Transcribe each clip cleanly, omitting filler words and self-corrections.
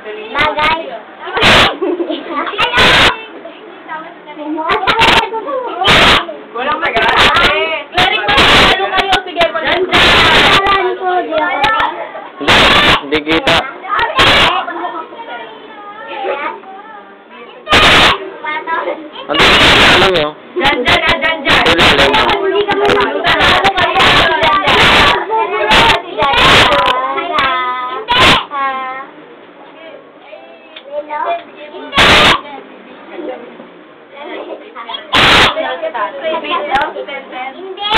Bagay. Walang mag-aaral. Claric, mag-aaral kayo. Sige, Alam ko, di ako. Hindi kita. Ano nyo? Dyan. Hindi ka mo Hindi!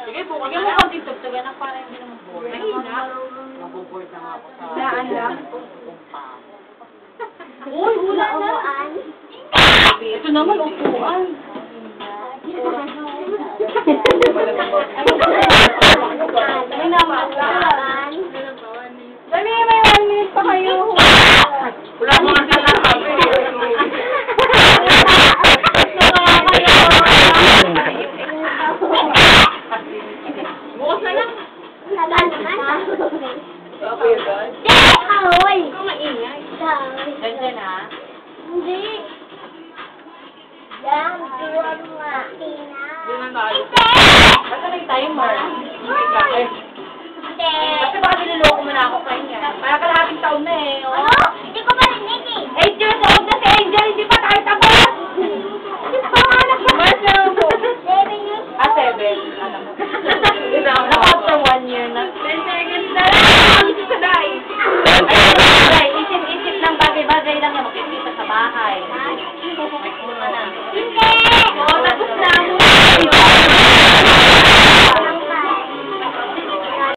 Sige po, kami mo konting tugtugan na parang hindi naman board. Maboboard na nga ako sa... Saan lang? Uy, wala na! Ito naman, upuan. Ay naman, Dami, may 1 minute pa kayo. Wala mo nga sila. Bukas na lang. Okay, God. Ahoy! Ikaw maingay. Diyan ha? Hindi. Yan, tuwan mo nga. Doon na tayo. Basta may timer. Hindi. Kasi baka niloloko mo na ako sa inyo. Para kalahating taon na eh. Oh. Ano? Hindi ko marinig eh. 8 years old na si Angel, hindi pa tayo tapos! Mas na po. 7 years. 7. Alam mo. After 1 year na. 10 seconds na lang! Sa day! Ay, isip-isip ng bagay-bagay lang yan. Makikita sa bahay. Hindi.